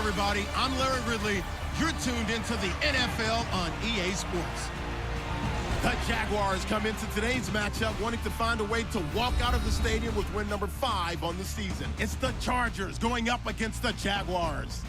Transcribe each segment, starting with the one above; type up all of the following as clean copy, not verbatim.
everybody. I'm Larry Ridley. You're tuned into the NFL on EA Sports. The Jaguars come into today's matchup wanting to find a way to walk out of the stadium with win number 5 on the season. It's the Chargers going up against the Jaguars.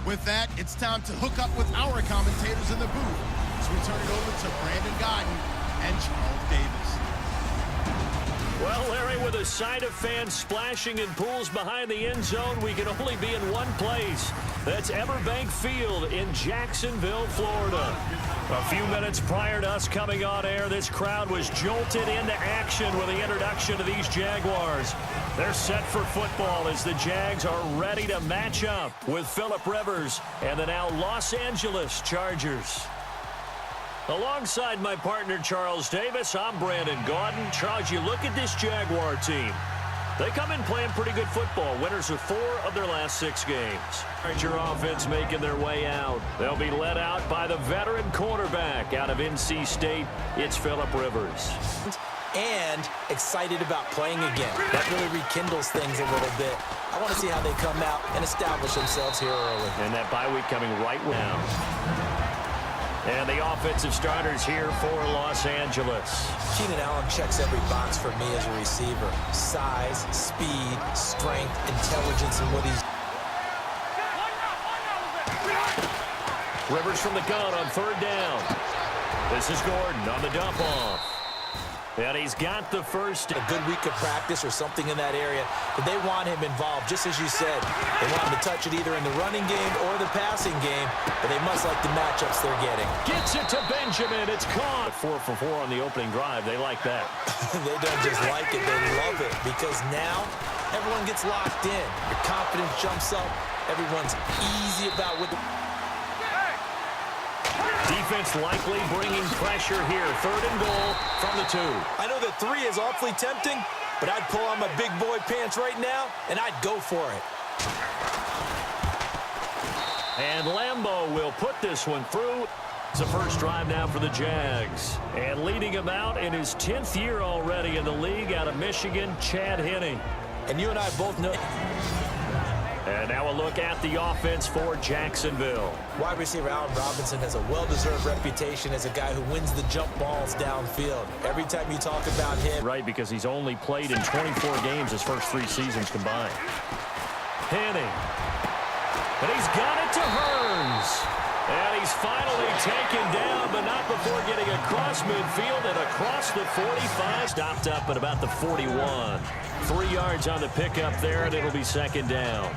With that, it's time to hook up with our commentators in the booth as we turn it over to Brandon Gordon and Charles Davis. Well, Larry, with a side of fans splashing in pools behind the end zone, we can only be in one place. That's Everbank Field in Jacksonville, Florida. A few minutes prior to us coming on air, this crowd was jolted into action with the introduction of these Jaguars. They're set for football as the Jags are ready to match up with Phillip Rivers and the now Los Angeles Chargers. Alongside my partner, Charles Davis, I'm Brandon Gordon. Charles, you look at this Jaguar team. They come in playing pretty good football. Winners of 4 of their last 6 games. Charger offense making their way out. They'll be led out by the veteran quarterback out of NC State. It's Phillip Rivers. And excited about playing again. That really rekindles things a little bit. I want to see how they come out and establish themselves here early. And that bye week coming right now. And the offensive starters here for Los Angeles. Keenen Allen checks every box for me as a receiver. Size, speed, strength, intelligence, and what he's... Rivers from the gun on 3rd down. This is Gordon on the dump off. And he's got the first. A good week of practice or something in that area, but they want him involved, just as you said. They want him to touch it either in the running game or the passing game, but they must like the matchups they're getting. Gets it to Benjamin. It's caught. 4 for 4 on the opening drive. They like that. They don't just like it, they love it, because now everyone gets locked in. Your confidence jumps up. Everyone's easy about what the... Defense likely bringing pressure here. 3rd and goal from the 2. I know that 3 is awfully tempting, but I'd pull on my big boy pants right now, and I'd go for it. And Lambeau will put this one through. It's the first drive now for the Jags. And leading him out in his 10th year already in the league out of Michigan, Chad Henne. And you and I both know... And now a look at the offense for Jacksonville. Wide receiver Allen Robinson has a well-deserved reputation as a guy who wins the jump balls downfield. Every time you talk about him... Right, because he's only played in 24 games his first 3 seasons combined. Henne. And he's got it to Hearns. And he's finally taken down, but not before getting across midfield and across the 45. Stopped up at about the 41. 3 yards on the pickup there, and it'll be 2nd down.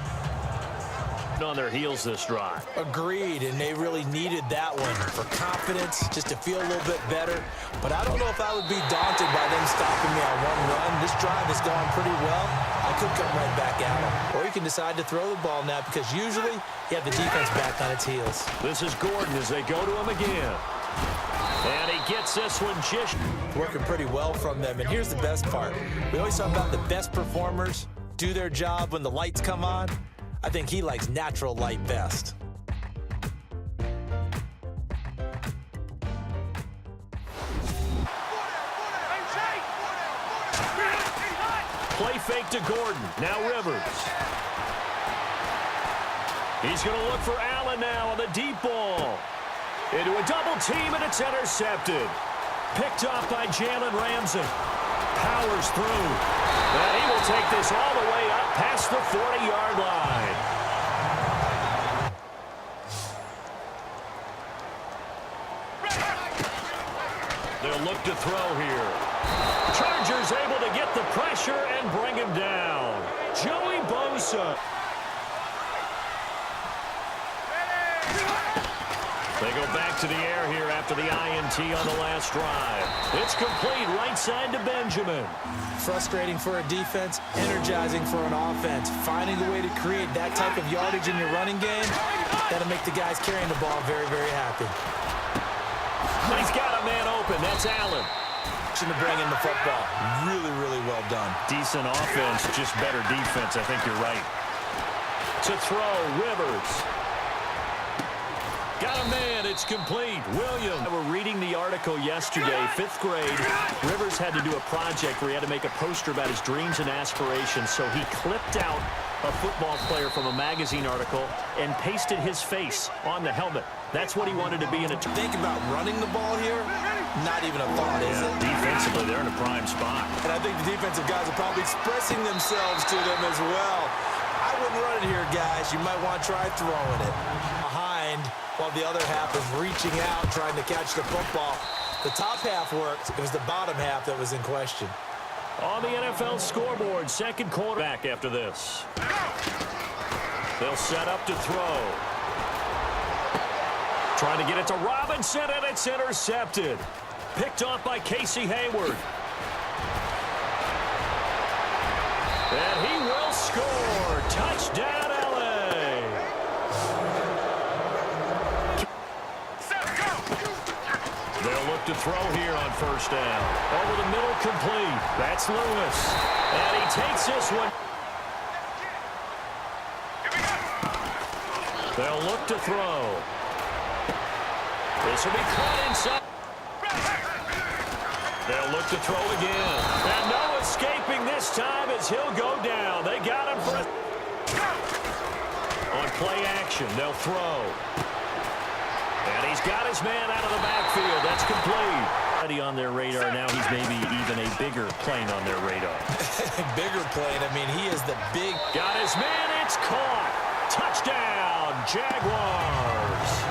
On their heels this drive. Agreed, and they really needed that one for confidence, just to feel a little bit better. But I don't know if I would be daunted by them stopping me on 1 run. This drive has gone pretty well. I could come right back at them. Or you can decide to throw the ball now, because usually you have the defense back on its heels. This is Gordon as they go to him again. And he gets this one just... Working pretty well from them, and here's the best part. We always talk about the best performers do their job when the lights come on. I think he likes natural light best. Play fake to Gordon. Now Rivers. He's going to look for Allen now on the deep ball. Into a double team, and it's intercepted. Picked off by Jalen Ramsey. Powers through. And he will take this all the way up past the 40-yard line. They'll look to throw here. Chargers able to get the pressure and bring him down. Joey Bosa. They go back to the air here after the INT on the last drive. It's complete right side to Benjamin. Frustrating for a defense, energizing for an offense. Finding a way to create that type of yardage in your running game, that'll make the guys carrying the ball very, very happy. He's got a man open. That's Allen. To bring in the football. Really, really well done. Decent offense, just better defense. I think you're right. To throw, Rivers. Got a man. It's complete. Williams. We're reading the article yesterday, 5th grade. Rivers had to do a project where he had to make a poster about his dreams and aspirations, so he clipped out a football player from a magazine article and pasted his face on the helmet. That's what he wanted to be in a... Think about running the ball here. Not even a thought, is it? Defensively, they're in a prime spot. And I think the defensive guys are probably expressing themselves to them as well. I wouldn't run it here, guys. You might want to try throwing it. Behind, while the other half is reaching out, trying to catch the football. The top half worked. It was the bottom half that was in question. On the NFL scoreboard, second quarter back after this. They'll set up to throw. Trying to get it to Robinson, and it's intercepted. Picked off by Casey Hayward. And he will score. Touchdown, L.A. They'll look to throw here on first down. Over the middle, complete. That's Lewis. And he takes this one. They'll look to throw. This will be caught inside. They'll look to throw again. And no escaping this time as he'll go down. They got him for it. On play action, they'll throw. And he's got his man out of the backfield. That's complete. Already on their radar. Now he's maybe even a bigger plane on their radar. Bigger plane. I mean, he is the big... Got his man. It's caught. Touchdown, Jaguars.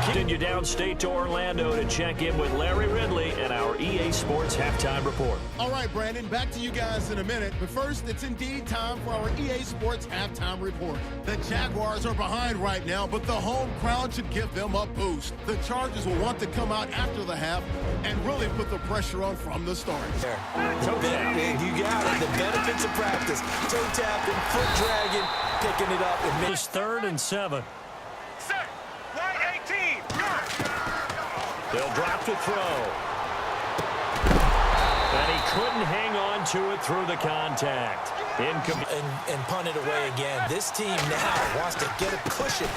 Continue downstate to Orlando to check in with Larry Ridley and our EA Sports Halftime Report. All right, Brandon, back to you guys in a minute. But first, it's indeed time for our EA Sports Halftime Report. The Jaguars are behind right now, but the home crowd should give them a boost. The Chargers will want to come out after the half and really put the pressure on from the start. There. You got it. The benefits of practice. Toe tapping, foot dragging, picking it up. It's 3rd and 7. They'll drop to throw. And he couldn't hang on to it through the contact. And punt it away again. This team now wants to get a cushion.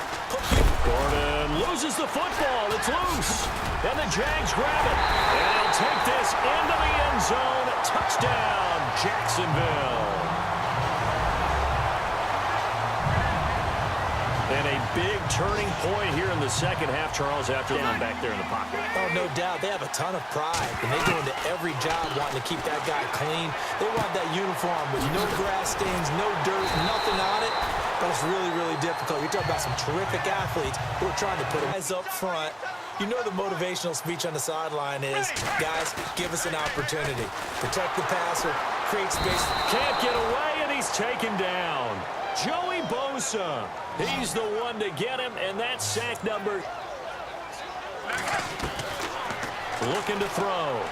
Gordon loses the football. It's loose. And the Jags grab it. And they'll take this into the end zone. Touchdown, Jacksonville. And a big turning point here in the second half, Charles, after them back there in the pocket. Oh, no doubt. They have a ton of pride, and they go into every job wanting to keep that guy clean. They want that uniform with no grass stains, no dirt, nothing on it, but it's really, really difficult. You're talking about some terrific athletes who are trying to put guys up front. You know the motivational speech on the sideline is, guys, give us an opportunity. Protect the passer, create space. Can't get away, and he's taken down. Joey Bosa, he's the one to get him, and that's sack number. Looking to throw.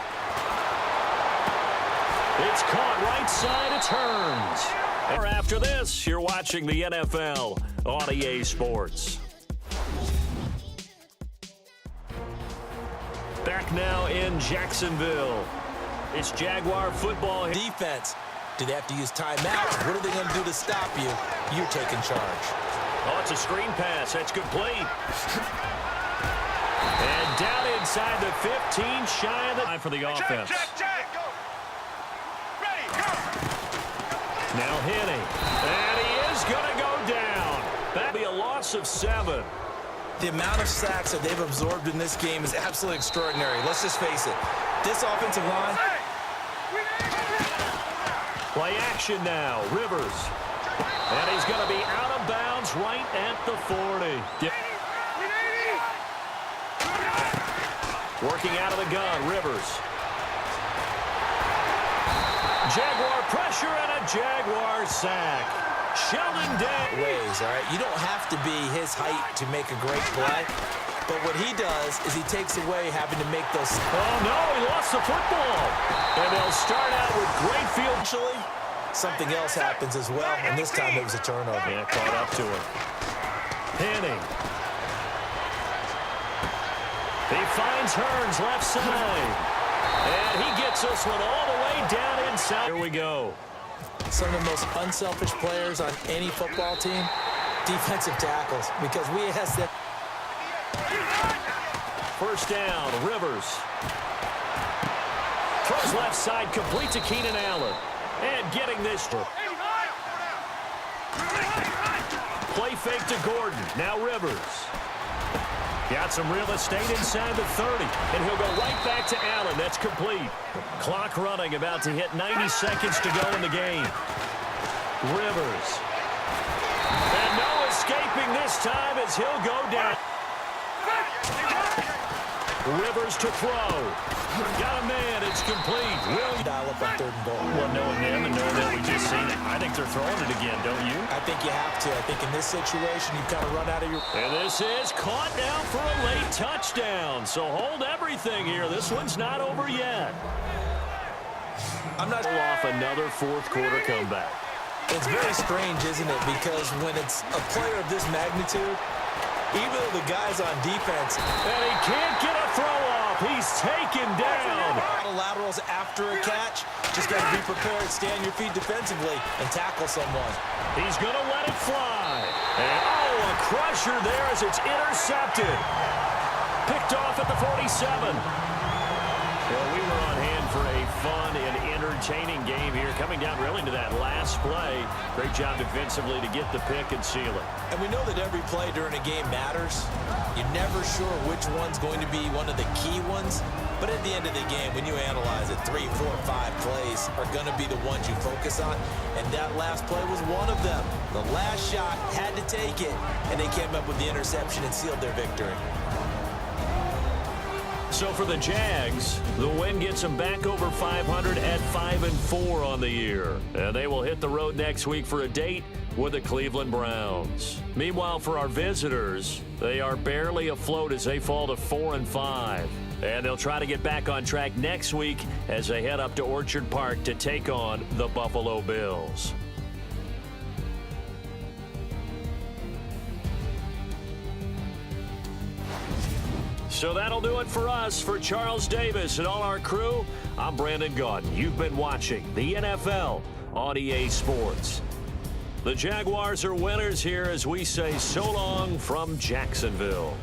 It's caught right side, it turns. After this, you're watching the NFL on EA Sports. Back now in Jacksonville. It's Jaguar football. Defense. Do they have to use timeouts? What are they going to do to stop you? You're taking charge. Oh, it's a screen pass. That's complete. And down inside the 15, shy of the line for the offense. Check. Go. Ready, go. Now hitting. And he is going to go down. That'll be a loss of 7. The amount of sacks that they've absorbed in this game is absolutely extraordinary. Let's just face it. This offensive line... Play action now, Rivers. And he's going to be out of bounds right at the 40. Working out of the gun, Rivers. Jaguar pressure and a Jaguar sack. Sheldon Day. Ways, all right? You don't have to be his height to make a great play. But what he does is he takes away having to make those... Oh, no, he lost the football. And they'll start out with great field. Actually, something else happens as well, and this time it was a turnover. Yeah, caught up to him. Penny. He finds Hearns left side. And he gets this one all the way down inside. Here we go. Some of the most unselfish players on any football team, defensive tackles, because we ask them... First down, Rivers. Throws left side, complete to Keenen Allen. And getting this. Play fake to Gordon. Now Rivers. Got some real estate inside the 30. And he'll go right back to Allen. That's complete. Clock running, about to hit 90 seconds to go in the game. Rivers. And no escaping this time as he'll go down. Rivers to throw. Got a man. It's complete. Will dial up on 3rd and goal. Well, knowing them and knowing that we just seen it, I think they're throwing it again, don't you? I think you have to. I think in this situation, you kind of run out of your... And this is caught now for a late touchdown. So hold everything here. This one's not over yet. I'm not... Off another fourth quarter comeback. It's very strange, isn't it? Because when it's a player of this magnitude, even though the guy's on defense... And he can't get a throw off. He's taken down. Laterals after a catch. Just got to be prepared, stand your feet defensively, and tackle someone. He's going to let it fly. And, oh, a crusher there as it's intercepted. Picked off at the 47. Well, we were on hand for a fun and entertaining game here, coming down really to that last play. Great job defensively to get the pick and seal it. And we know that every play during a game matters. You're never sure which one's going to be one of the key ones. But at the end of the game, when you analyze it, 3, 4, 5 plays are going to be the ones you focus on. And that last play was one of them. The last shot had to take it, and they came up with the interception and sealed their victory. So for the Jags, the win gets them back over 500 at 5-4 on the year. And they will hit the road next week for a date with the Cleveland Browns. Meanwhile, for our visitors, they are barely afloat as they fall to 4-5. And they'll try to get back on track next week as they head up to Orchard Park to take on the Buffalo Bills. So that'll do it for us. For Charles Davis and all our crew, I'm Brandon Gaudin. You've been watching the NFL on EA Sports. The Jaguars are winners here as we say so long from Jacksonville.